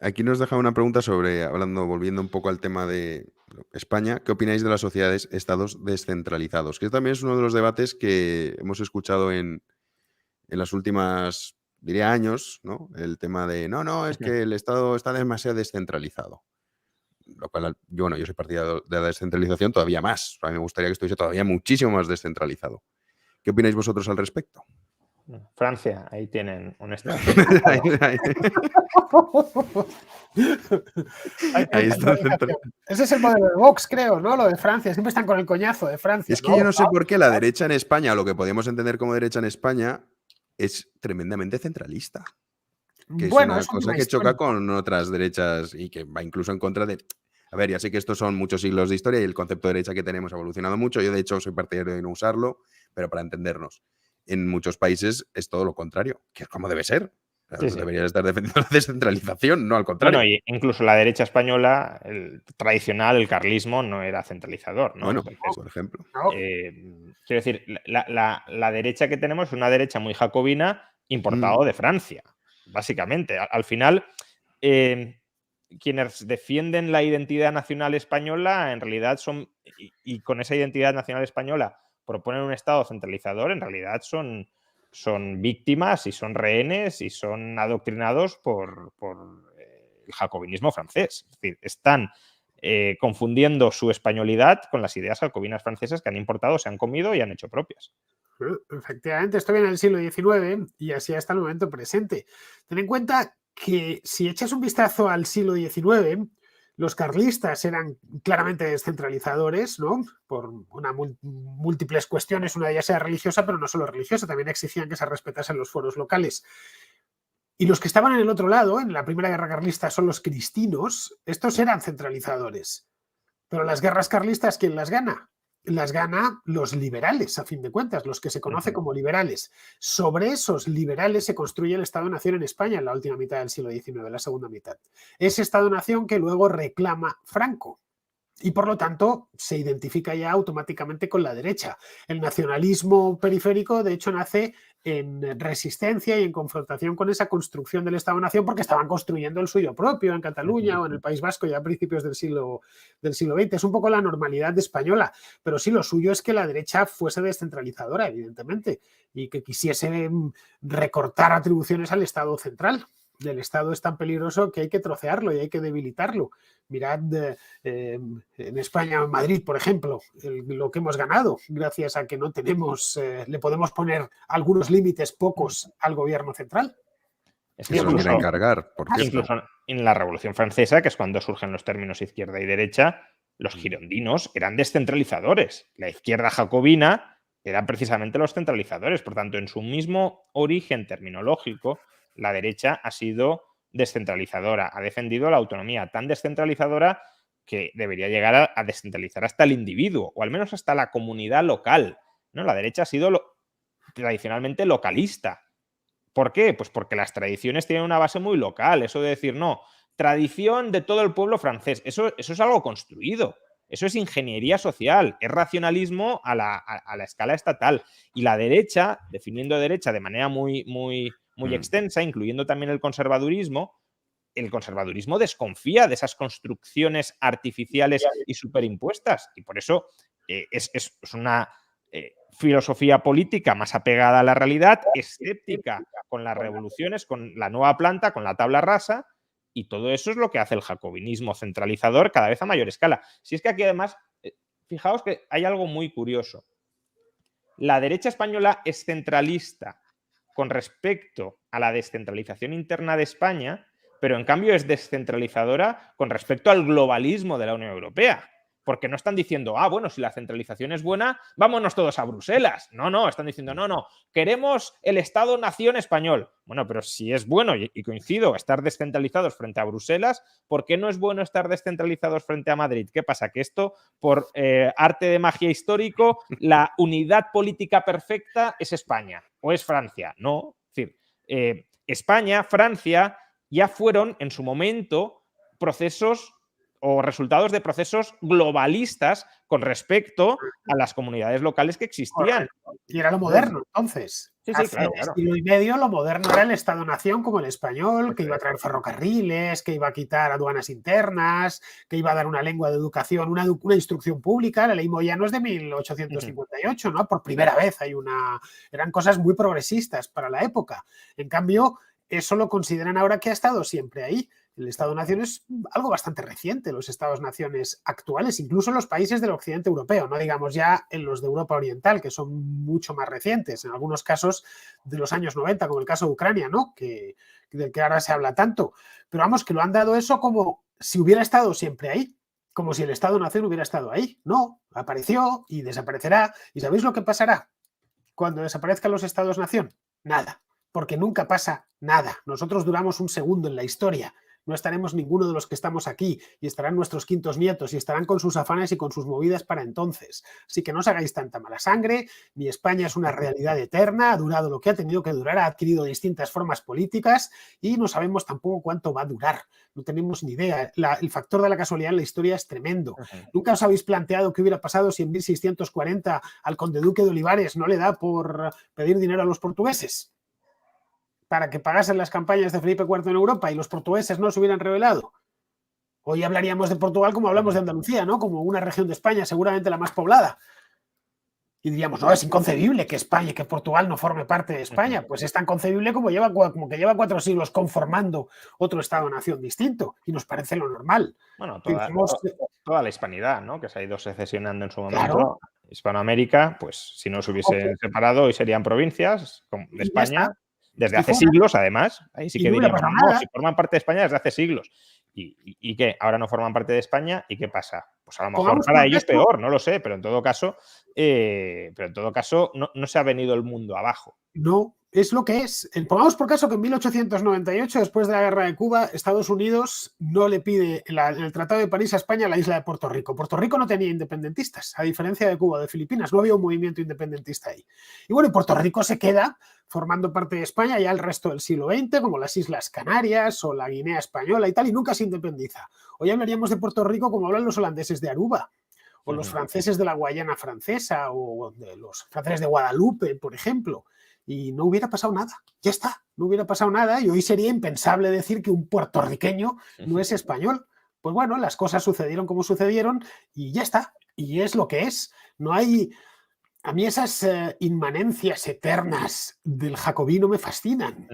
Aquí nos deja una pregunta sobre, volviendo un poco al tema de España, ¿qué opináis de las sociedades, estados descentralizados? Que también es uno de los debates que hemos escuchado en las últimas, diría, años, ¿no? El tema de, no, es que el Estado está demasiado descentralizado. Lo cual, yo soy partidario de la descentralización todavía más. A mí me gustaría que estuviese todavía muchísimo más descentralizado. ¿Qué opináis vosotros al respecto? Francia, ahí tienen un Estado. Ahí está Ese es el modelo de Vox, creo, ¿no? Lo de Francia. Siempre están con el coñazo de Francia. Es que yo no sé por qué la derecha en España, lo que podemos entender como derecha en España, es tremendamente centralista. Que es una cosa que choca con otras derechas y que va incluso en contra de... A ver, ya sé que estos son muchos siglos de historia y el concepto de derecha que tenemos ha evolucionado mucho. Yo, de hecho, soy partidario de no usarlo, pero para entendernos. En muchos países es todo lo contrario, que es como debe ser. Sí. Deberías estar defendiendo la descentralización, no al contrario. Bueno, y incluso la derecha española, el tradicional, el carlismo, no era centralizador, ¿no? Bueno, Entonces, por ejemplo. Quiero decir, la derecha que tenemos es una derecha muy jacobina importado de Francia, básicamente. Al final, quienes defienden la identidad nacional española, en realidad son, y con esa identidad nacional española proponen un Estado centralizador, en realidad son víctimas y son rehenes y son adoctrinados por el jacobinismo francés. Es decir, están confundiendo su españolidad con las ideas jacobinas francesas que han importado, se han comido y han hecho propias. Efectivamente, esto viene del siglo XIX y así hasta el momento presente. Ten en cuenta que si echas un vistazo al siglo XIX, los carlistas eran claramente descentralizadores, ¿no? Por múltiples cuestiones, una de ellas era religiosa, pero no solo religiosa, también exigían que se respetasen los fueros locales. Y los que estaban en el otro lado, en la Primera Guerra Carlista, son los cristinos. Estos eran centralizadores. Pero las guerras carlistas, ¿quién las gana? Las gana los liberales, a fin de cuentas, los que se conoce como liberales. Sobre esos liberales se construye el Estado-Nación en España en la última mitad del siglo XIX, la segunda mitad. Ese Estado-Nación que luego reclama Franco. Y por lo tanto se identifica ya automáticamente con la derecha. El nacionalismo periférico, de hecho, nace en resistencia y en confrontación con esa construcción del Estado-Nación porque estaban construyendo el suyo propio en Cataluña o en el País Vasco ya a principios del siglo XX. Es un poco la normalidad española, pero sí, lo suyo es que la derecha fuese descentralizadora, evidentemente, y que quisiese recortar atribuciones al Estado central. El Estado es tan peligroso que hay que trocearlo y hay que debilitarlo. Mirad en España, en Madrid, por ejemplo, lo que hemos ganado, gracias a que no tenemos, le podemos poner algunos límites, pocos, al gobierno central. Es que se lo quieren cargar, por cierto. Incluso en la Revolución Francesa, que es cuando surgen los términos izquierda y derecha, los girondinos eran descentralizadores. La izquierda jacobina eran precisamente los centralizadores. Por tanto, en su mismo origen terminológico, la derecha ha sido descentralizadora, ha defendido la autonomía, tan descentralizadora que debería llegar a descentralizar hasta el individuo, o al menos hasta la comunidad local, ¿no? La derecha ha sido tradicionalmente localista. ¿Por qué? Pues porque las tradiciones tienen una base muy local. Eso de decir, no, tradición de todo el pueblo francés, eso es algo construido. Eso es ingeniería social, es racionalismo a la escala estatal. Y la derecha, definiendo derecha de manera muy extensa, incluyendo también el conservadurismo desconfía de esas construcciones artificiales y superimpuestas. Y por eso es una filosofía política más apegada a la realidad, escéptica con las revoluciones, con la nueva planta, con la tabla rasa, y todo eso es lo que hace el jacobinismo centralizador cada vez a mayor escala. Si es que aquí además, fijaos que hay algo muy curioso. La derecha española es centralista con respecto a la descentralización interna de España, pero en cambio es descentralizadora con respecto al globalismo de la Unión Europea. Porque no están diciendo, bueno, si la centralización es buena, vámonos todos a Bruselas. No, están diciendo, no, queremos el Estado-Nación español. Bueno, pero si es bueno, y coincido, estar descentralizados frente a Bruselas, ¿por qué no es bueno estar descentralizados frente a Madrid? ¿Qué pasa? Que esto, por arte de magia histórico, la unidad política perfecta es España o es Francia. No, es decir, España, Francia, ya fueron en su momento procesos o resultados de procesos globalistas con respecto a las comunidades locales que existían. Y era lo moderno, entonces. Sí, sí, Hace claro, un claro. siglo y medio lo moderno era el Estado-nación como el español, que iba a traer ferrocarriles, que iba a quitar aduanas internas, que iba a dar una lengua de educación, una instrucción pública. La ley Moyano es de 1858, ¿no? Por primera vez eran cosas muy progresistas para la época. En cambio, eso lo consideran ahora que ha estado siempre ahí. El Estado-nación es algo bastante reciente, los Estados-naciones actuales, incluso en los países del occidente europeo, no digamos ya en los de Europa Oriental, que son mucho más recientes, en algunos casos de los años 90, como el caso de Ucrania, ¿no? Del que ahora se habla tanto. Pero vamos, que lo han dado eso como si hubiera estado siempre ahí, como si el Estado-nación hubiera estado ahí. No, apareció y desaparecerá. ¿Y sabéis lo que pasará cuando desaparezcan los Estados-nación? Nada, porque nunca pasa nada. Nosotros duramos un segundo en la historia. No estaremos ninguno de los que estamos aquí y estarán nuestros quintos nietos y estarán con sus afanes y con sus movidas para entonces. Así que no os hagáis tanta mala sangre, ni España es una realidad eterna, ha durado lo que ha tenido que durar, ha adquirido distintas formas políticas y no sabemos tampoco cuánto va a durar. No tenemos ni idea. El factor de la casualidad en la historia es tremendo. ¿Nunca os habéis planteado qué hubiera pasado si en 1640 al conde duque de Olivares no le da por pedir dinero a los portugueses para que pagasen las campañas de Felipe IV en Europa y los portugueses no se hubieran rebelado? Hoy hablaríamos de Portugal como hablamos de Andalucía, ¿no? Como una región de España seguramente la más poblada. Y diríamos, no, es inconcebible que España, que Portugal no forme parte de España. Pues es tan concebible como que lleva 4 siglos conformando otro Estado-nación distinto. Y nos parece lo normal. Bueno, toda la hispanidad, ¿no? Que se ha ido secesionando en su momento. Claro. Hispanoamérica, pues si no se hubiesen separado, hoy serían provincias de España. Desde hace fuera. siglos, además. Ahí sí que no diríamos, pasa no, nada. si forman parte de España desde hace siglos. ¿Y qué? ¿Ahora no forman parte de España? ¿Y qué pasa? Pues a lo mejor Pongamos para por ellos caso- peor, no lo sé, pero en todo caso no se ha venido el mundo abajo. No, es lo que es. Pongamos por caso que en 1898, después de la guerra de Cuba, Estados Unidos no le pide en el Tratado de París a España la isla de Puerto Rico. Puerto Rico no tenía independentistas, a diferencia de Cuba o de Filipinas, no había un movimiento independentista ahí. Y bueno, Puerto Rico se queda formando parte de España ya el resto del siglo XX, como las Islas Canarias o la Guinea Española y tal, y nunca se independiza. Hoy hablaríamos de Puerto Rico como hablan los holandeses de Aruba, o los franceses de la Guayana Francesa, o de los franceses de Guadalupe, por ejemplo. Y no hubiera pasado nada, ya está, no hubiera pasado nada y hoy sería impensable decir que un puertorriqueño no es español. Pues bueno, las cosas sucedieron como sucedieron y ya está, y es lo que es. No hay... A mí esas inmanencias eternas del jacobino me fascinan,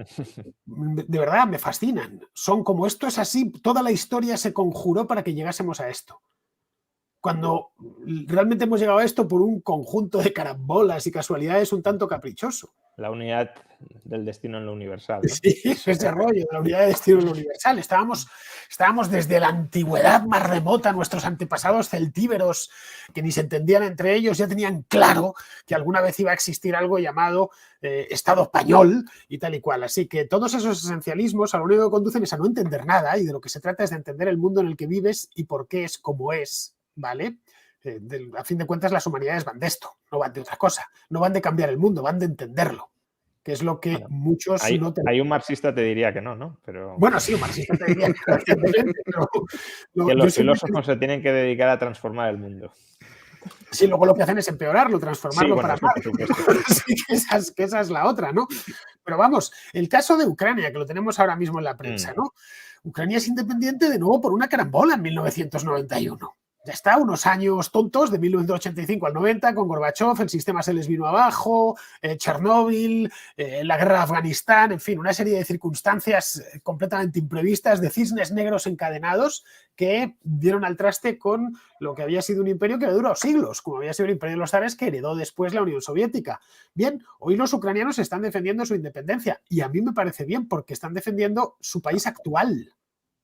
de verdad me fascinan. Son como esto es así, toda la historia se conjuró para que llegásemos a esto. Cuando realmente hemos llegado a esto por un conjunto de carambolas y casualidades un tanto caprichoso. La unidad del destino en lo universal, ¿no? Sí, ese rollo, la unidad de destino en lo universal. Estábamos desde la antigüedad más remota, nuestros antepasados celtíberos, que ni se entendían entre ellos, ya tenían claro que alguna vez iba a existir algo llamado Estado español y tal y cual. Así que todos esos esencialismos a lo único que conducen es a no entender nada y de lo que se trata es de entender el mundo en el que vives y por qué es como es, ¿vale? A fin de cuentas, las humanidades van de esto, no van de otra cosa, no van de cambiar el mundo, van de entenderlo, que es lo que muchos no tenemos. Hay un marxista te diría que no, pero... Bueno, sí, un marxista te diría que los filósofos se tienen que dedicar a transformar el mundo. Sí, luego lo que hacen es empeorarlo, transformarlo sí, bueno, para mal. Sí, que esa es la otra, ¿no? Pero vamos, el caso de Ucrania, que lo tenemos ahora mismo en la prensa, ¿no? Ucrania es independiente de nuevo por una carambola en 1991. Ya está, unos años tontos de 1985 al 90 con Gorbachev, el sistema se les vino abajo, Chernóbil, la guerra de Afganistán, en fin, una serie de circunstancias completamente imprevistas de cisnes negros encadenados que dieron al traste con lo que había sido un imperio que duró siglos, como había sido el imperio de los zares que heredó después la Unión Soviética. Bien, hoy los ucranianos están defendiendo su independencia y a mí me parece bien porque están defendiendo su país actual.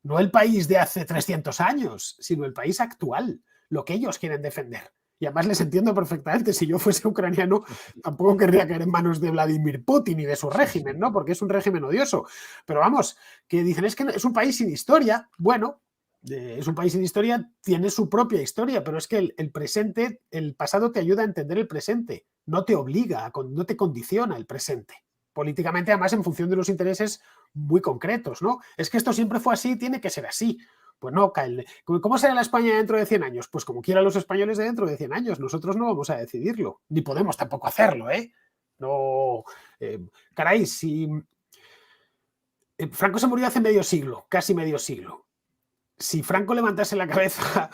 No el país de hace 300 años, sino el país actual, lo que ellos quieren defender. Y además les entiendo perfectamente. Si yo fuese ucraniano, tampoco querría caer en manos de Vladimir Putin y de su régimen, ¿no? Porque es un régimen odioso. Pero vamos, que dicen es que es un país sin historia. Bueno, es un país sin historia, tiene su propia historia, pero es que el presente, el pasado te ayuda a entender el presente. No te obliga, no te condiciona el presente. Políticamente, además, en función de los intereses muy concretos, ¿no? Es que esto siempre fue así, tiene que ser así. Pues no, ¿cómo será la España dentro de 100 años? Pues como quieran los españoles de dentro de 100 años. Nosotros no vamos a decidirlo, ni podemos tampoco hacerlo, ¿eh? No, caray, si Franco se murió hace medio siglo, casi medio siglo. Si Franco levantase la cabeza,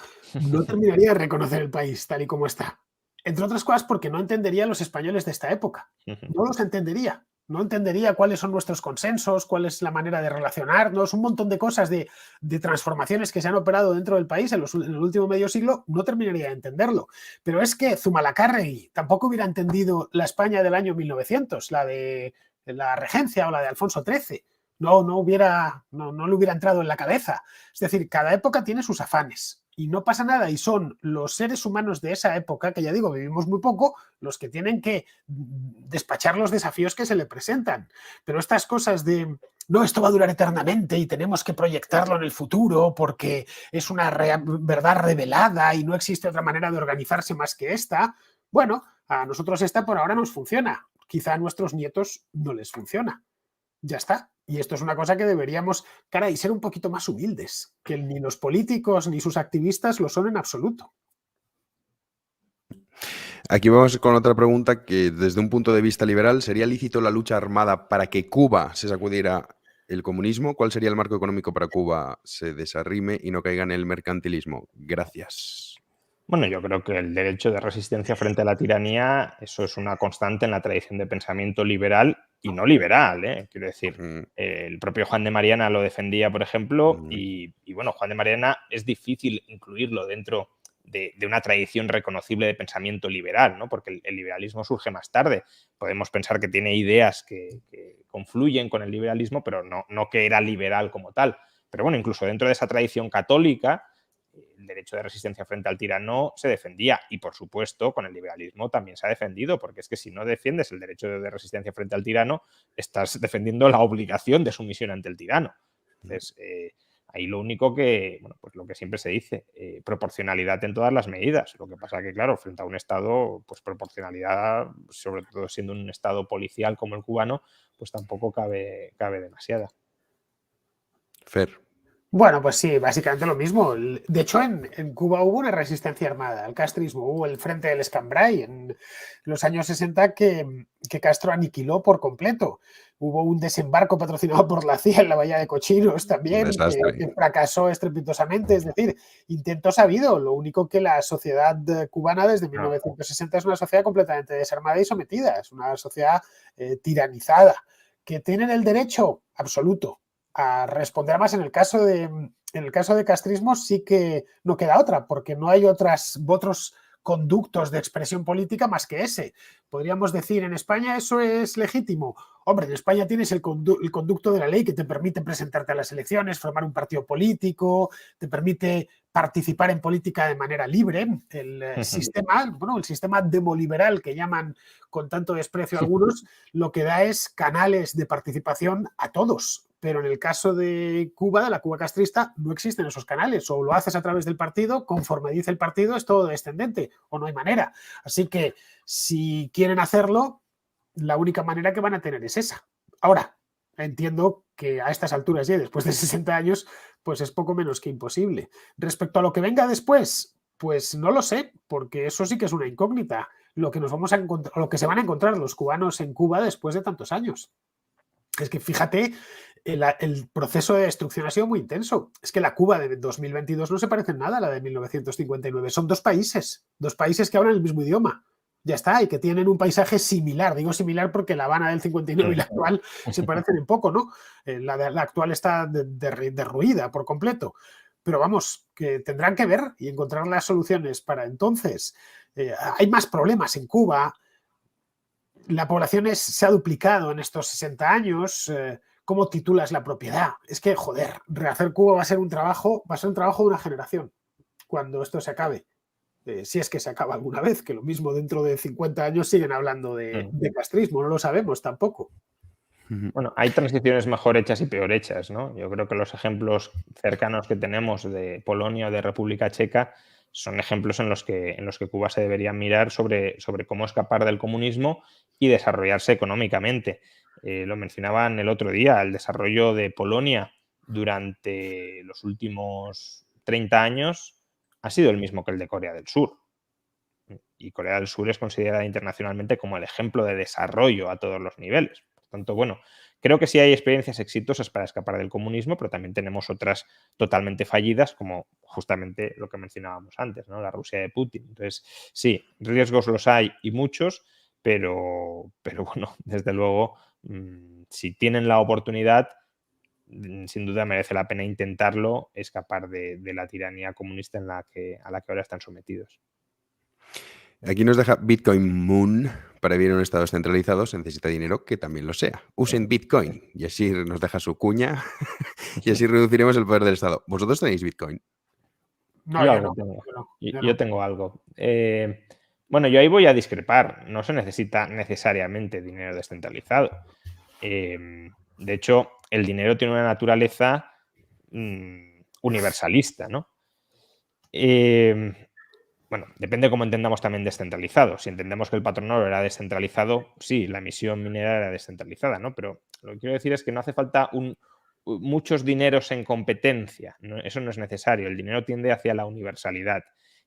no terminaría de reconocer el país tal y como está. Entre otras cosas porque no entendería a los españoles de esta época. No los entendería. No entendería cuáles son nuestros consensos, cuál es la manera de relacionarnos, un montón de cosas de transformaciones que se han operado dentro del país en el último medio siglo, no terminaría de entenderlo. Pero es que Zumalacárregui tampoco hubiera entendido la España del año 1900, la de la regencia o la de Alfonso XIII. No le hubiera entrado en la cabeza. Es decir, cada época tiene sus afanes y no pasa nada, y son los seres humanos de esa época, que ya digo, vivimos muy poco, los que tienen que despachar los desafíos que se le presentan. Pero estas cosas de no, esto va a durar eternamente y tenemos que proyectarlo en el futuro porque es una verdad revelada y no existe otra manera de organizarse más que esta, bueno, a nosotros esta por ahora nos funciona, quizá a nuestros nietos no les funciona. Ya está. Y esto es una cosa que deberíamos, caray, ser un poquito más humildes, que ni los políticos ni sus activistas lo son en absoluto. Aquí vamos con otra pregunta que desde un punto de vista liberal, ¿sería lícito la lucha armada para que Cuba se sacudiera el comunismo? ¿Cuál sería el marco económico para Cuba se desarrime y no caiga en el mercantilismo? Gracias. Bueno, yo creo que el derecho de resistencia frente a la tiranía, eso es una constante en la tradición de pensamiento liberal y no liberal, ¿eh? Quiero decir, el propio Juan de Mariana lo defendía, por ejemplo, y bueno, Juan de Mariana es difícil incluirlo dentro de una tradición reconocible de pensamiento liberal, ¿no? Porque el liberalismo surge más tarde. Podemos pensar que tiene ideas que confluyen con el liberalismo, pero no que era liberal como tal. Pero bueno, incluso dentro de esa tradición católica, el derecho de resistencia frente al tirano se defendía, y por supuesto con el liberalismo también se ha defendido, porque es que si no defiendes el derecho de resistencia frente al tirano, estás defendiendo la obligación de sumisión ante el tirano. Entonces, ahí lo único que, bueno, pues lo que siempre se dice, proporcionalidad en todas las medidas. Lo que pasa que, claro, frente a un Estado, pues proporcionalidad, sobre todo siendo un Estado policial como el cubano, pues tampoco cabe demasiada. Fer. Bueno, pues sí, básicamente lo mismo. De hecho, en Cuba hubo una resistencia armada al castrismo, hubo el Frente del Escambray en los años 60 que Castro aniquiló por completo. Hubo un desembarco patrocinado por la CIA en la Bahía de Cochinos también, que fracasó estrepitosamente. Es decir, intentos ha habido. Lo único que la sociedad cubana desde 1960 es una sociedad completamente desarmada y sometida. Es una sociedad tiranizada. ¿Que tienen el derecho? Absoluto. A responder más en el caso de castrismo sí que no queda otra, porque no hay otros conductos de expresión política más que ese. Podríamos decir, en España eso es legítimo. Hombre, en España tienes el conducto de la ley que te permite presentarte a las elecciones, formar un partido político, te permite participar en política de manera libre. El sistema demoliberal que llaman con tanto desprecio algunos, lo que da es canales de participación a todos. Pero en el caso de Cuba, de la Cuba castrista, no existen esos canales. O lo haces a través del partido, conforme dice el partido, es todo descendente, o no hay manera. Así que si quieren hacerlo, la única manera que van a tener es esa. Ahora, entiendo que a estas alturas ya, después de 60 años, pues es poco menos que imposible. Respecto a lo que venga después, pues no lo sé, porque eso sí que es una incógnita. Lo que nos vamos a encontrar, lo que se van a encontrar los cubanos en Cuba después de tantos años. Es que fíjate, el proceso de destrucción ha sido muy intenso. Es que la Cuba de 2022 no se parece en nada a la de 1959. Son dos países que hablan el mismo idioma. Ya está, y que tienen un paisaje similar. Digo similar porque La Habana del 59 y la actual se parecen un poco, ¿no? La actual está derruida por completo. Pero vamos, que tendrán que ver y encontrar las soluciones para entonces. Hay más problemas en Cuba. La población se ha duplicado en estos 60 años. ¿Cómo titulas la propiedad? Es que, joder, rehacer Cuba va a ser un trabajo de una generación cuando esto se acabe. Si es que se acaba alguna vez, que lo mismo dentro de 50 años siguen hablando de castrismo, no lo sabemos tampoco. Bueno, hay transiciones mejor hechas y peor hechas, ¿no? Yo creo que los ejemplos cercanos que tenemos de Polonia o de República Checa son ejemplos en los que Cuba se debería mirar sobre cómo escapar del comunismo y desarrollarse económicamente. Lo mencionaban el otro día, el desarrollo de Polonia durante los últimos 30 años ha sido el mismo que el de Corea del Sur. Y Corea del Sur es considerada internacionalmente como el ejemplo de desarrollo a todos los niveles. Por tanto, bueno, creo que sí hay experiencias exitosas para escapar del comunismo, pero también tenemos otras totalmente fallidas, como justamente lo que mencionábamos antes, ¿no? La Rusia de Putin. Entonces, sí, riesgos los hay y muchos, pero bueno, desde luego, si tienen la oportunidad, sin duda merece la pena intentarlo, escapar de la tiranía comunista a la que ahora están sometidos. Aquí nos deja Bitcoin Moon. Para vivir en un estado descentralizado se necesita dinero que también lo sea. Usen Bitcoin. Y así nos deja su cuña. Y así reduciremos el poder del Estado. ¿Vosotros tenéis Bitcoin? No, Yo yo algo no. tengo. Yo Yo no. tengo algo. Bueno, yo ahí voy a discrepar. No se necesita necesariamente dinero descentralizado. De hecho, el dinero tiene una naturaleza universalista, ¿no? Bueno, depende cómo entendamos también descentralizado. Si entendemos que el patrón oro era descentralizado, sí, la emisión minera era descentralizada, ¿no? Pero lo que quiero decir es que no hace falta muchos dineros en competencia. Eso no es necesario. El dinero tiende hacia la universalidad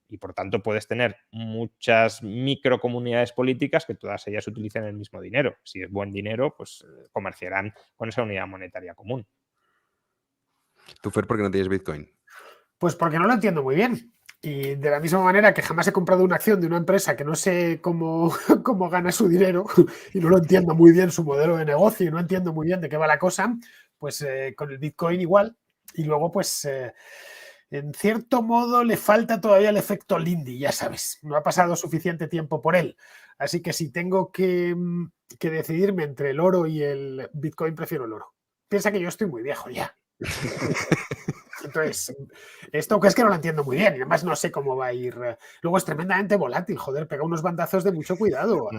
y, por tanto, puedes tener muchas microcomunidades políticas que todas ellas utilicen el mismo dinero. Si es buen dinero, pues comerciarán con esa unidad monetaria común. ¿Tú, Fer, por qué no tienes Bitcoin? Pues porque no lo entiendo muy bien. Y de la misma manera que jamás he comprado una acción de una empresa que no sé cómo, cómo gana su dinero y no lo entiendo muy bien su modelo de negocio y no entiendo muy bien de qué va la cosa, pues con el Bitcoin igual. Y luego, pues, en cierto modo le falta todavía el efecto Lindy, ya sabes. No ha pasado suficiente tiempo por él. Así que si tengo que decidirme entre el oro y el Bitcoin, prefiero el oro. Piensa que yo estoy muy viejo ya. Entonces, esto que es que no lo entiendo muy bien y además no sé cómo va a ir. Luego es tremendamente volátil, joder, pega unos bandazos de mucho cuidado,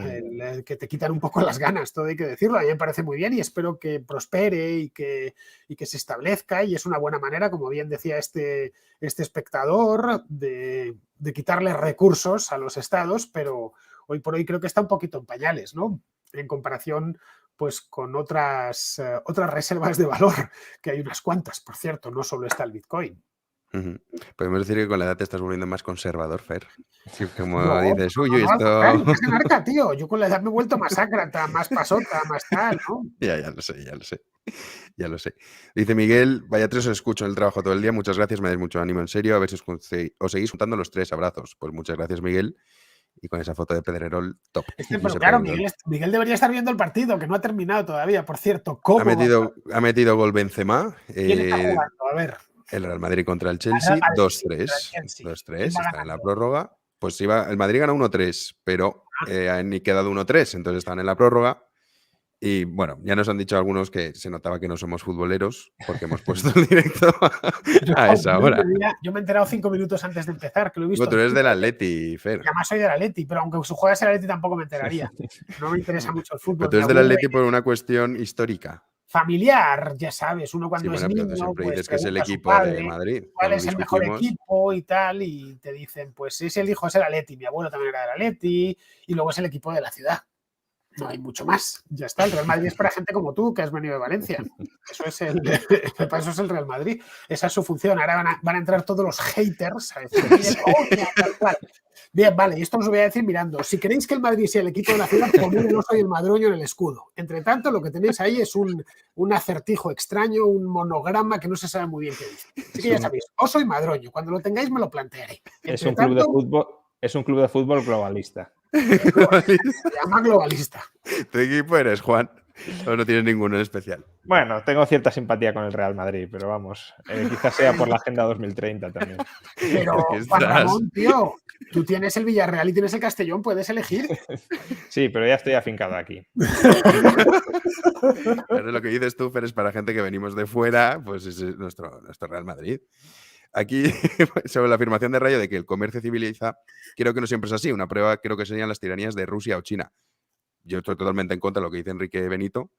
que te quitan un poco las ganas, todo hay que decirlo. A mí me parece muy bien y espero que prospere y que se establezca y es una buena manera, como bien decía este espectador, de quitarle recursos a los estados, pero hoy por hoy creo que está un poquito en pañales, ¿no? En comparación pues con otras reservas de valor, que hay unas cuantas, por cierto, no solo está el Bitcoin. Podemos decir que con la edad te estás volviendo más conservador, Fer. Sí, como No, dices, uy, no, al esto... contrario, más anarca, tío. Yo con la edad me he vuelto más ácrata, más pasota, más tal, ¿no? Ya lo sé, ya lo sé. Ya lo sé. Dice Miguel, vaya tres, os escucho en el trabajo todo el día. Muchas gracias, me dais mucho ánimo, en serio. A ver si os seguís juntando los tres. Abrazos. Pues muchas gracias, Miguel. Y con esa foto de Pedrerol, top. Pero claro, Miguel debería estar viendo el partido, que no ha terminado todavía, por cierto. ¿Cómo ha metido gol Benzema. ¿Quién está jugando? A ver. El Real Madrid contra el Chelsea, 2-3. 2-3, está en la prórroga. Pues el Madrid gana 1-3, pero han quedado 1-3, entonces están en la prórroga. Y bueno, ya nos han dicho algunos que se notaba que no somos futboleros porque hemos puesto el directo a esa hora. Yo me he enterado 5 minutos antes de empezar, que lo he visto. Tú eres del Atleti, Fer. Y además soy del Atleti, pero aunque juegas el Atleti tampoco me enteraría. No me interesa mucho el fútbol. Pero tú eres del Atleti por una cuestión histórica. Familiar, ya sabes, uno cuando es niño, siempre pues dices que es el equipo de Madrid. ¿Cuál es el mejor equipo y tal? Y te dicen, pues es el hijo, es el Atleti. Mi abuelo también era del Atleti y luego es el equipo de la ciudad. No hay mucho más. Ya está. El Real Madrid es para gente como tú, que has venido de Valencia. Eso es el Real Madrid. Esa es su función. Ahora van a entrar todos los haters a decir, bien, vale, y esto os lo voy a decir mirando. Si queréis que el Madrid sea el equipo de la ciudad, poned el oso y el madroño en el escudo. Entre tanto, lo que tenéis ahí es un acertijo extraño, un monograma que no se sabe muy bien qué dice. Así que ya sabéis, oso y madroño. Cuando lo tengáis me lo plantearé. Es un club de fútbol globalista. Se llama globalista. ¿Tu equipo eres, Juan? ¿O no tienes ninguno en especial? Bueno, tengo cierta simpatía con el Real Madrid, pero vamos, quizás sea por la Agenda 2030 también. Pero, Juan Ramón, tío, tú tienes el Villarreal y tienes el Castellón, puedes elegir. Sí, pero ya estoy afincado aquí. Pero lo que dices tú, Fer, es para gente que venimos de fuera, pues es nuestro Real Madrid. Aquí, sobre la afirmación de Rayo de que el comercio civiliza, creo que no siempre es así. Una prueba creo que serían las tiranías de Rusia o China. Yo estoy totalmente en contra de lo que dice Enrique Benito,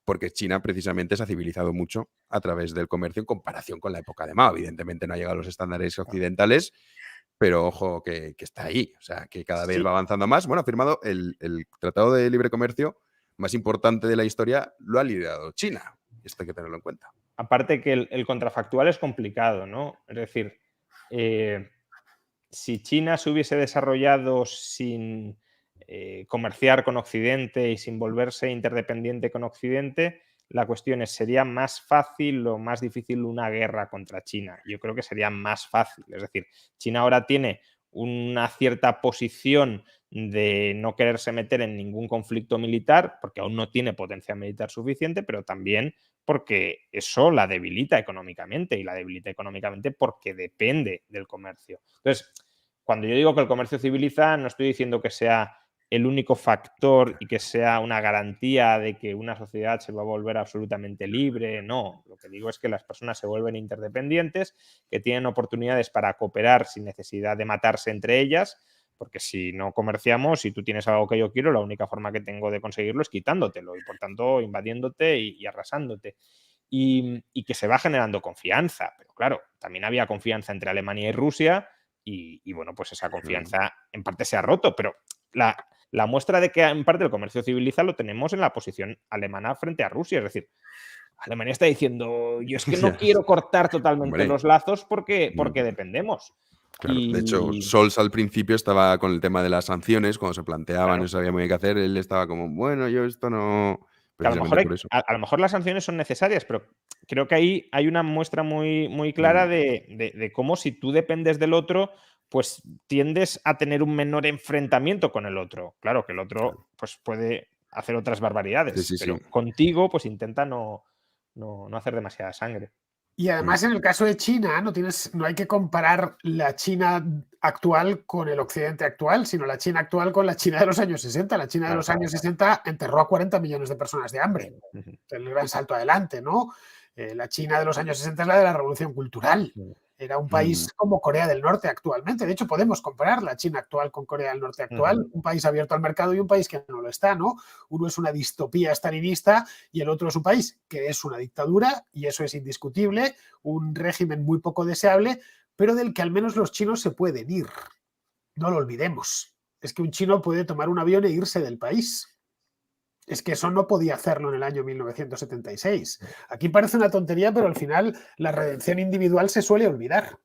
porque China precisamente se ha civilizado mucho a través del comercio en comparación con la época de Mao. Evidentemente no ha llegado a los estándares occidentales, pero ojo que está ahí. O sea, que cada vez va avanzando más. Bueno, ha firmado el Tratado de Libre Comercio más importante de la historia, lo ha liderado China. Esto hay que tenerlo en cuenta. aparte que el contrafactual es complicado, ¿no? Es decir, si China se hubiese desarrollado sin comerciar con Occidente y sin volverse interdependiente con Occidente, la cuestión es, ¿sería más fácil o más difícil una guerra contra China? Yo creo que sería más fácil. Es decir, China ahora tiene una cierta posición de no quererse meter en ningún conflicto militar, porque aún no tiene potencia militar suficiente, pero también porque eso la debilita económicamente, y la debilita económicamente porque depende del comercio. Entonces, cuando yo digo que el comercio civiliza, no estoy diciendo que sea el único factor y que sea una garantía de que una sociedad se va a volver absolutamente libre. No, lo que digo es que las personas se vuelven interdependientes, que tienen oportunidades para cooperar sin necesidad de matarse entre ellas, porque si no comerciamos, si tú tienes algo que yo quiero, la única forma que tengo de conseguirlo es quitándotelo y por tanto invadiéndote y arrasándote. Y que se va generando confianza, pero claro, también había confianza entre Alemania y Rusia y bueno, pues esa confianza en parte se ha roto, pero la muestra de que en parte el comercio civiliza lo tenemos en la posición alemana frente a Rusia. Es decir, Alemania está diciendo, yo es que no quiero cortar totalmente Hombre. los lazos porque dependemos. Claro, de hecho, Y Scholz al principio estaba con el tema de las sanciones, cuando se planteaban, claro, no sabía muy bien qué hacer, él estaba como, bueno, yo esto no, que a lo mejor, precisamente por eso. a lo mejor las sanciones son necesarias, pero creo que ahí hay una muestra muy, muy Mm, clara de cómo si tú dependes del otro, pues tiendes a tener un menor enfrentamiento con el otro. Claro que el claro. otro pues puede hacer otras Sí, barbaridades, sí, sí. pero contigo pues intenta no hacer demasiada sangre. Y Mm, además, en el caso de China, no hay que comparar la China actual con el Occidente actual, sino la China actual con la China de los años 60. La China de Claro. los años 60 enterró a 40 millones de personas de hambre. Ujú. El gran salto adelante, ¿no? La China de los años 60 es la de la revolución cultural. Era un mm, país como Corea del Norte actualmente. De hecho, podemos comparar la China actual con Corea del Norte actual, Ujú. un país abierto al mercado y un país que no lo está, ¿no? Uno es una distopía estalinista y el otro es un país que es una dictadura, y eso es indiscutible, un régimen muy poco deseable, pero del que al menos los chinos se pueden ir. No lo olvidemos. Es que un chino puede tomar un avión e irse del país. Es que eso no podía hacerlo en el año 1976. Aquí parece una tontería, pero al final la redención individual se suele olvidar.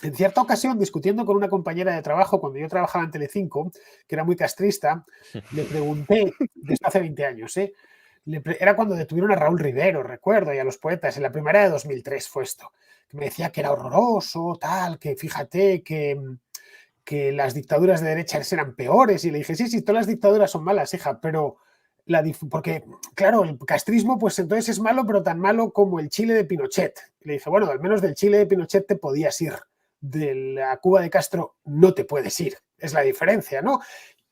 En cierta ocasión, discutiendo con una compañera de trabajo, cuando yo trabajaba en Telecinco, que era muy castrista, le pregunté, desde hace 20 años, era cuando detuvieron a Raúl Rivero, recuerdo, y a los poetas, en la primavera de 2003 fue esto, que me decía que era horroroso, tal, que fíjate que las dictaduras de derechas eran peores, y le dije, sí, todas las dictaduras son malas, hija, pero porque, claro, el castrismo, pues entonces es malo, pero tan malo como el Chile de Pinochet. Y le dije, bueno, al menos del Chile de Pinochet te podías ir, de la Cuba de Castro no te puedes ir, es la diferencia, ¿no?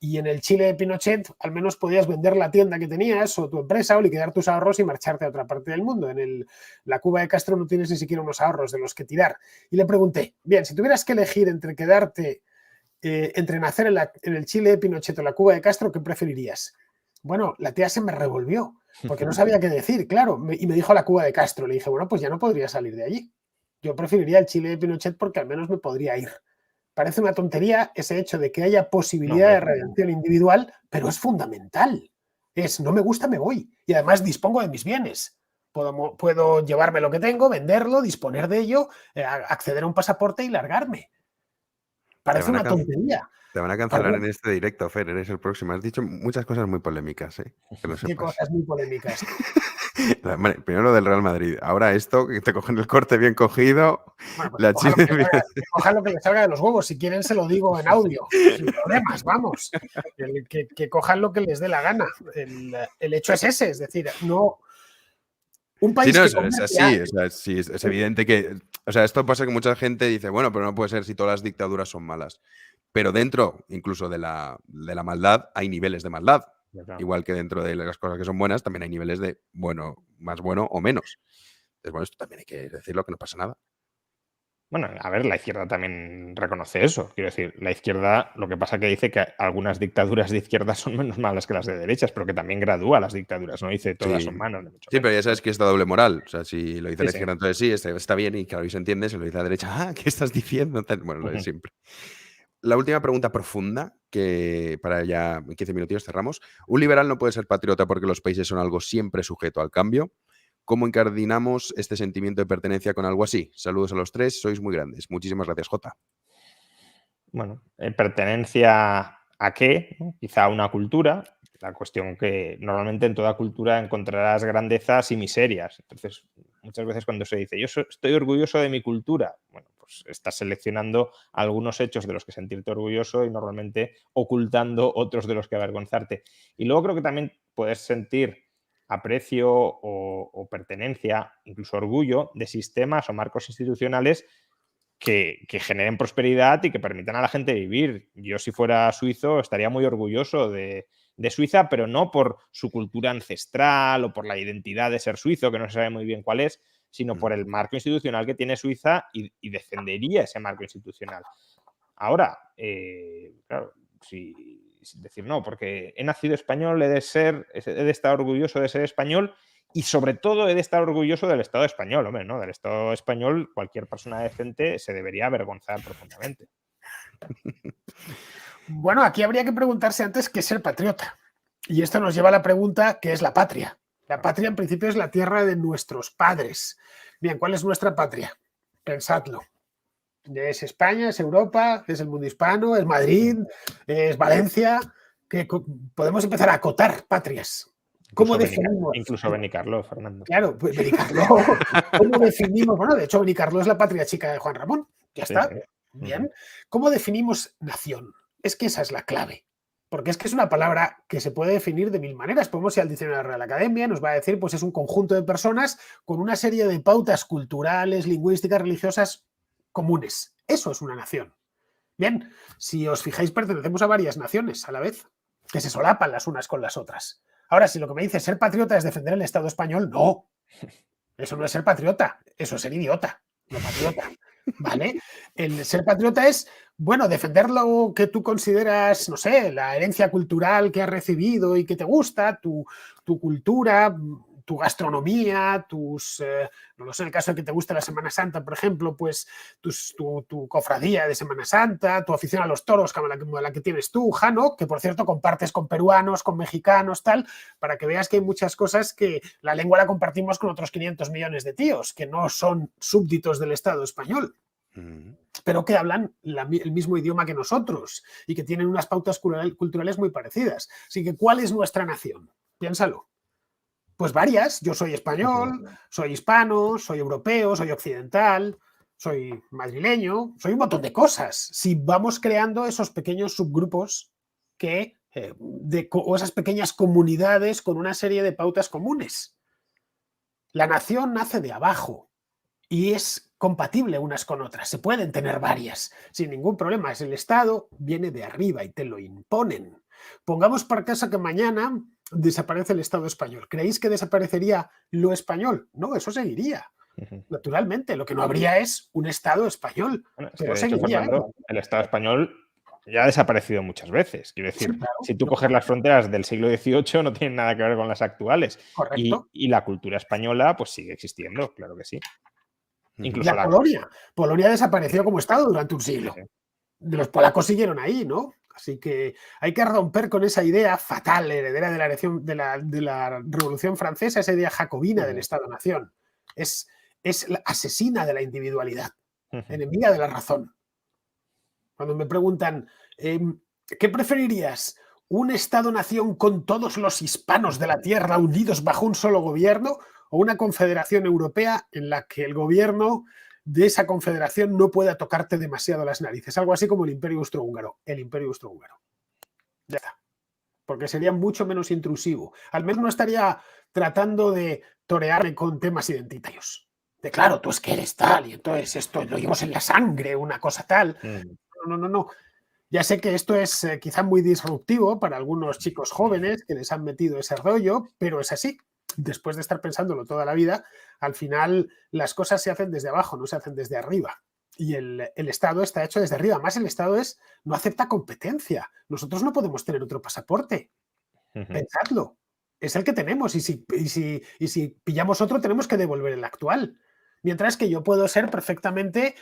Y en el Chile de Pinochet al menos podías vender la tienda que tenías o tu empresa o liquidar tus ahorros y marcharte a otra parte del mundo. En la Cuba de Castro no tienes ni siquiera unos ahorros de los que tirar. Y le pregunté, bien, si tuvieras que elegir entre quedarte, entre nacer en el Chile de Pinochet o la Cuba de Castro, ¿qué preferirías? Bueno, la tía se me revolvió, porque no sabía qué decir, claro, y me dijo la Cuba de Castro. Le dije, bueno, pues ya no podría salir de allí. Yo preferiría el Chile de Pinochet porque al menos me podría ir. Parece una tontería ese hecho de que haya No, posibilidad de redención individual, pero es fundamental. No me gusta, me voy. Y además dispongo de mis bienes. Puedo llevarme lo que tengo, venderlo, disponer de ello, acceder a un pasaporte y largarme. Te Parece van a una tontería. Te van a cancelar en este directo, Fer, eres el próximo. Has dicho muchas cosas muy polémicas, que lo Qué sepas. cosas muy polémicas. Vale, primero lo del Real Madrid, ahora esto, que te cogen el corte bien cogido, Bueno, pues la Chile... que cojan lo que les salga de los huevos. Si quieren, se lo digo en audio, sin problemas, vamos. Que cojan lo que les dé la gana. El hecho es ese, es decir, no. Un Sí, país no, que es así, o sea, sí, es evidente que... O sea, esto pasa que mucha gente dice, bueno, pero no puede ser si todas las dictaduras son malas. Pero dentro, incluso de la maldad, hay niveles de maldad. Igual que dentro de las cosas que son buenas, también hay niveles de bueno, más bueno o menos. Entonces, bueno, esto también hay que decirlo, que no pasa nada. Bueno, a ver, la izquierda también reconoce eso. Quiero decir, la izquierda, lo que pasa que dice que algunas dictaduras de izquierda son menos malas que las de derechas, pero que también gradúa las dictaduras, no dice todas son Sí. malas, ni mucho Sí, pero menos. ya sabes que es doble moral. O sea, si lo dice Sí, la sí. izquierda, entonces sí, está bien y claro, y se entiende. Si lo dice la derecha, ¿qué estás diciendo? Bueno, lo de Ujú. siempre. La última pregunta profunda, que para ya en 15 minutos cerramos. Un liberal no puede ser patriota porque los países son algo siempre sujeto al cambio. ¿Cómo incardinamos este sentimiento de pertenencia con algo así? Saludos a los tres, sois muy grandes. Muchísimas gracias, Jota. Bueno, pertenencia a qué, ¿no? Quizá a una cultura. La cuestión que normalmente en toda cultura encontrarás grandezas y miserias. Entonces, muchas veces cuando se dice estoy orgulloso de mi cultura, bueno, pues estás seleccionando algunos hechos de los que sentirte orgulloso y normalmente ocultando otros de los que avergonzarte. Y luego creo que también puedes sentir aprecio o pertenencia, incluso orgullo, de sistemas o marcos institucionales que generen prosperidad y que permitan a la gente vivir. Yo, si fuera suizo, estaría muy orgulloso de Suiza, pero no por su cultura ancestral o por la identidad de ser suizo, que no se sabe muy bien cuál es, sino por el marco institucional que tiene Suiza y defendería ese marco institucional. Ahora, claro, decir no, porque he nacido español, he de estar orgulloso de ser español. Y sobre todo he de estar orgulloso del Estado español, hombre, ¿no? Del Estado español cualquier persona decente se debería avergonzar profundamente. Bueno, aquí habría que preguntarse antes qué es ser patriota. Y esto nos lleva a la pregunta, ¿qué es la patria? La patria en principio es la tierra de nuestros padres. Bien, ¿cuál es nuestra patria? Pensadlo. ¿Es España, es Europa, es el mundo hispano, es Madrid, es Valencia? Que podemos empezar a acotar patrias. ¿Cómo definimos? Incluso Benicarló, Fernando. Claro, pues Benicarló. ¿Cómo definimos? Bueno, de hecho, Benicarló es la patria chica de Juan Ramón. Ya está. Sí. Bien. ¿Cómo definimos nación? Es que esa es la clave. Porque es que es una palabra que se puede definir de mil maneras. Podemos ir al diccionario de la Real Academia, nos va a decir, pues es un conjunto de personas con una serie de pautas culturales, lingüísticas, religiosas comunes. Eso es una nación. Bien, si os fijáis, pertenecemos a varias naciones a la vez, que se solapan las unas con las otras. Ahora, si lo que me dice ser patriota es defender el Estado español, no. Eso no es ser patriota, eso es ser idiota, no patriota. ¿Vale? El ser patriota es, bueno, defender lo que tú consideras, no sé, la herencia cultural que has recibido y que te gusta, tu cultura, tu gastronomía, no lo sé, en el caso de que te guste la Semana Santa, por ejemplo, pues tu cofradía de Semana Santa, tu afición a los toros, como la que tienes tú, Jano, que por cierto compartes con peruanos, con mexicanos, tal, para que veas que hay muchas cosas que la lengua la compartimos con otros 500 millones de tíos, que no son súbditos del Estado español, pero que hablan el mismo idioma que nosotros y que tienen unas pautas culturales muy parecidas. Así que, ¿cuál es nuestra nación? Piénsalo. Pues varias. Yo soy español, soy hispano, soy europeo, soy occidental, soy madrileño, soy un montón de cosas. Si vamos creando esos pequeños subgrupos o esas pequeñas comunidades con una serie de pautas comunes. La nación nace de abajo y es compatible unas con otras. Se pueden tener varias sin ningún problema. El Estado viene de arriba y te lo imponen. Pongamos por caso que mañana desaparece el Estado español. ¿Creéis que desaparecería lo español? No, eso seguiría. Naturalmente, lo que no habría es un Estado español. Bueno, pero de hecho, Fernando, el Estado español ya ha desaparecido muchas veces. Quiero decir, sí, claro, si tú coges las fronteras del siglo XVIII, no tienen nada que ver con las actuales. Y la cultura española, pues sigue existiendo, claro que sí. Incluso la Polonia. Polonia desapareció como Estado durante un siglo. Sí. Los polacos siguieron ahí, ¿no? Así que hay que romper con esa idea fatal, heredera de la Revolución Francesa, esa idea jacobina del Estado-Nación. Es la asesina de la individualidad, enemiga de la razón. Cuando me preguntan, ¿qué preferirías? ¿Un Estado-Nación con todos los hispanos de la Tierra unidos bajo un solo gobierno? ¿O una confederación europea en la que el gobierno de esa confederación no pueda tocarte demasiado las narices? Algo así como el Imperio Austrohúngaro. El Imperio Austrohúngaro. Ya está. Porque sería mucho menos intrusivo. Al menos no estaría tratando de torearme con temas identitarios. De claro, tú es que eres tal y entonces esto lo llevamos en la sangre, una cosa tal. No. Ya sé que esto es quizá muy disruptivo para algunos chicos jóvenes que les han metido ese rollo, pero es así. Después de estar pensándolo toda la vida, al final las cosas se hacen desde abajo, no se hacen desde arriba. Y el Estado está hecho desde arriba. Además, el Estado no acepta competencia. Nosotros no podemos tener otro pasaporte. Pensadlo. Es el que tenemos. Y si pillamos otro, tenemos que devolver el actual. Mientras que yo puedo ser perfectamente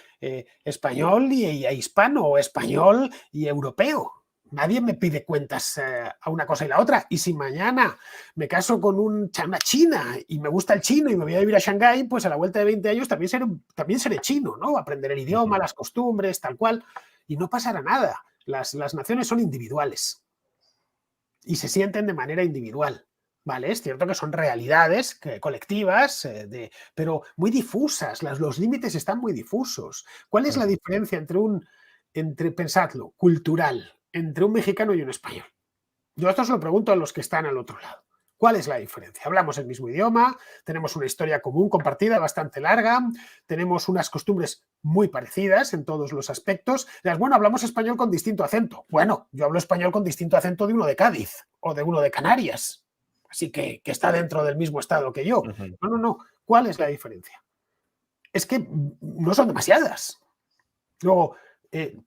español y hispano, o español y europeo. Nadie me pide cuentas a una cosa y la otra. Y si mañana me caso con una china y me gusta el chino y me voy a vivir a Shanghái, pues a la vuelta de 20 años también seré chino, ¿no? Aprender el idioma, las costumbres, tal cual. Y no pasará nada. Las naciones son individuales y se sienten de manera individual. Vale, es cierto que son realidades colectivas, pero muy difusas. Los límites están muy difusos. ¿Cuál es la diferencia entre, pensadlo, cultural, entre un mexicano y un español? Yo esto se lo pregunto a los que están al otro lado. ¿Cuál es la diferencia? Hablamos el mismo idioma, tenemos una historia común compartida bastante larga, tenemos unas costumbres muy parecidas en todos los aspectos. Bueno, hablamos español con distinto acento. Bueno, yo hablo español con distinto acento de uno de Cádiz o de uno de Canarias. Así que está dentro del mismo estado que yo. No. ¿Cuál es la diferencia? Es que no son demasiadas. Luego,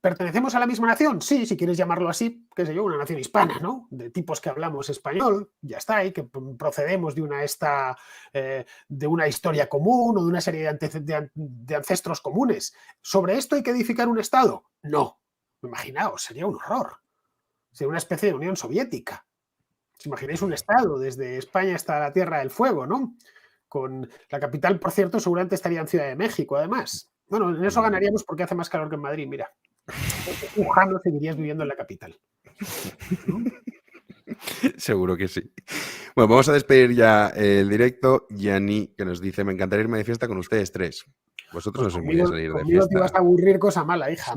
¿pertenecemos a la misma nación? Sí, si quieres llamarlo así, qué sé yo, una nación hispana, ¿no? De tipos que hablamos español, ya está, y que procedemos de una historia común o de una serie de ancestros comunes. ¿Sobre esto hay que edificar un Estado? No. Imaginaos, sería un horror. Sería una especie de Unión Soviética. ¿Os imagináis un Estado desde España hasta la Tierra del Fuego, ¿no? Con la capital, por cierto, seguramente estaría en Ciudad de México, además. Bueno, en eso ganaríamos porque hace más calor que en Madrid, mira. Lujano seguirías viviendo en la capital. ¿No? Seguro que sí. Bueno, vamos a despedir ya el directo. Yani, que nos dice, me encantaría irme de fiesta con ustedes tres. Vosotros pues no se podía salir de fiesta. Te ibas a aburrir, cosa mala, hija.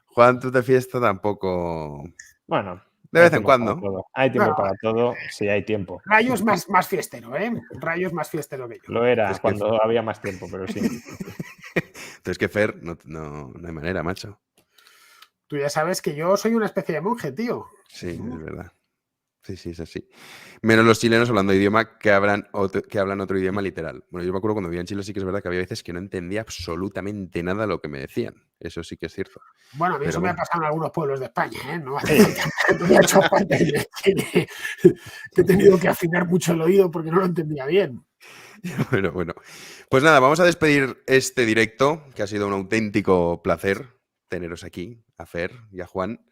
Juan, tú de fiesta tampoco... Bueno... De vez en cuando. Hay tiempo para todo, sí hay tiempo. Rayo es más fiestero, ¿eh? Rayo es más fiestero que yo. Lo era cuando había más tiempo, pero sí. Entonces que Fer, no hay manera, macho. Tú ya sabes que yo soy una especie de monje, tío. Sí, es verdad. Sí, es así. Menos los chilenos hablando idioma que hablan otro idioma literal. Bueno, yo me acuerdo cuando vivía en Chile sí que es verdad que había veces que no entendía absolutamente nada de lo que me decían. Eso sí que es cierto. Bueno, a mí eso me ha pasado en algunos pueblos de España, ¿eh? No he hecho falta que he tenido que afinar mucho el oído porque no lo entendía bien. Bueno. Pues nada, vamos a despedir este directo, que ha sido un auténtico placer teneros aquí, a Fer y a Juan.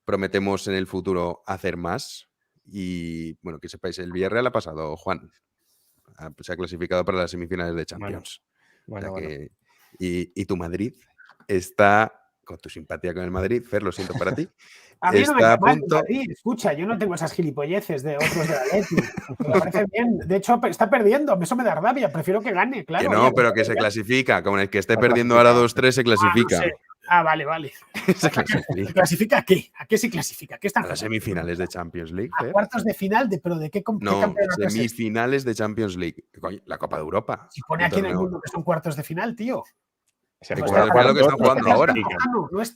Prometemos en el futuro hacer más. Y bueno, que sepáis, el Villarreal ha pasado, Juan. Se ha clasificado para las semifinales de Champions. Bueno. Y tu Madrid está, con tu simpatía con el Madrid, Fer, lo siento para ti. A mí no me cae mal Madrid. Escucha, yo no tengo esas gilipolleces de otros de Atleti. Me parece bien. De hecho, está perdiendo. Eso me da rabia. Prefiero que gane, claro. Que no, pero que se clasifica. Como el que esté perdiendo ahora 2-3 se clasifica. No sé. Vale. ¿Se clasifica a qué? ¿A qué se clasifica? ¿Qué están a las semifinales de Champions League. ¿A cuartos de final? ¿Pero de qué campeonato? No, semifinales de Champions League. La Copa de Europa. Se pone aquí en el mundo que son cuartos de final, tío. Recuerda lo que están jugando ahora.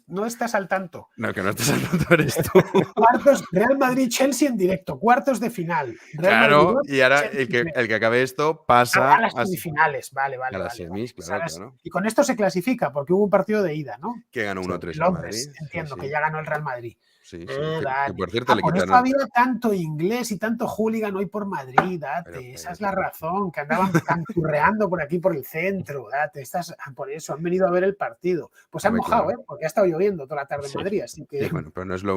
No estás al tanto. No, que no estás al tanto eres tú. Cuartos, Real Madrid-Chelsea en directo, cuartos de final. Claro, y ahora el que acabe esto pasa a las semifinales. Vale. A las semis, claro. Y con esto se clasifica, porque hubo un partido de ida, ¿no? Que ganó 1-3 en Madrid. Entiendo que ya ganó el Real Madrid. Sí. Que por cierto le por quitaron. eso había tanto inglés y tanto hooligan hoy por Madrid, esa es la razón, que andaban canturreando por aquí por el centro, por eso han venido a ver el partido. Pues han mojado, porque ha estado lloviendo toda la tarde en Madrid, así que... Sí, bueno, pero no es el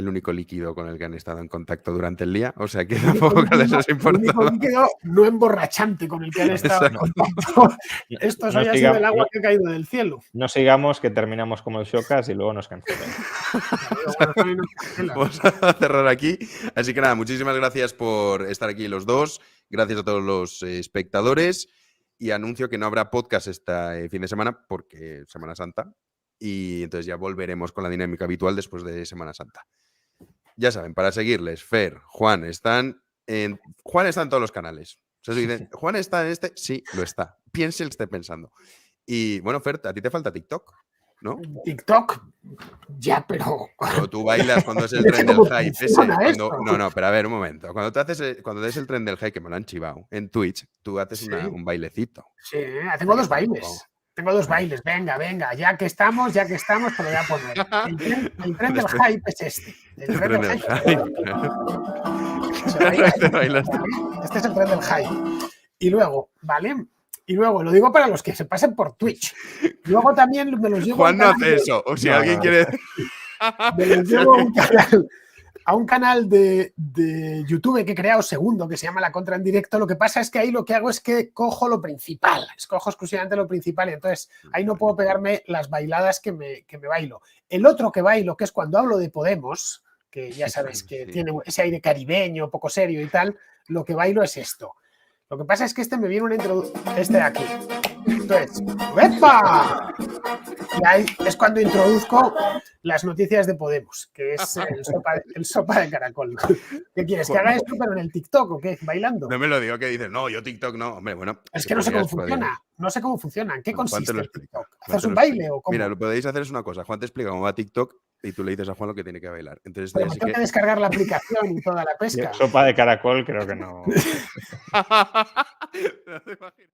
único líquido con el que han estado en contacto durante el día, o sea que tampoco les ha importado. El único líquido no emborrachante con el que han estado en contacto. Esto hoy ha sido el agua que ha caído del cielo. No sigamos, que terminamos como el Showcast y luego nos cancelan. Vamos a cerrar aquí. Así que nada, muchísimas gracias por estar aquí los dos. Gracias a todos los espectadores. Y anuncio que no habrá podcast este fin de semana porque es Semana Santa. Y entonces ya volveremos con la dinámica habitual después de Semana Santa. Ya saben, para seguirles, Fer, Juan están en todos los canales. O sea, si dicen, ¿Juan está en este? Sí, lo está. Piense el que esté pensando. Y bueno, Fer, a ti te falta TikTok, ¿no? TikTok, ya, pero tú bailas cuando es el tren del hype. No, pero a ver, un momento. Cuando des el tren del hype, que me lo han chivado, en Twitch, tú haces un bailecito. Sí, tengo dos bailes. Venga, ya que estamos, te lo voy a poner. El tren del hype es este. El tren del hype. Este es el tren del hype. Y luego, ¿vale? Y luego, lo digo para los que se pasen por Twitch. Luego también me los llevo... Juan no hace eso. O si alguien quiere... Me llevo a un canal de YouTube que he creado segundo, que se llama La Contra en Directo. Lo que pasa es que ahí lo que hago es que cojo lo principal, escojo exclusivamente lo principal y entonces ahí no puedo pegarme las bailadas que me bailo. El otro que bailo, que es cuando hablo de Podemos, que ya sabes que tiene ese aire caribeño, poco serio y tal, lo que bailo es esto. Lo que pasa es que este me viene una introducción, este de aquí. Entonces, ¡epa! Y ahí es cuando introduzco las noticias de Podemos, que es el sopa de caracol. ¿Qué quieres? ¿Que haga esto pero en el TikTok o qué? ¿Bailando? No me lo digo que dices, no, yo TikTok no. Hombre, bueno. Es que no sé cómo funciona. No sé cómo funciona. ¿En qué Juan te consiste lo el explica. TikTok? ¿Haces un baile o cómo? Mira, lo que podéis hacer es una cosa. Juan te explica cómo va TikTok y tú le dices a Juan lo que tiene que bailar. Entonces, Pero me tengo que descargar la aplicación y toda la pesca. Sopa de caracol creo que no. No te imaginas.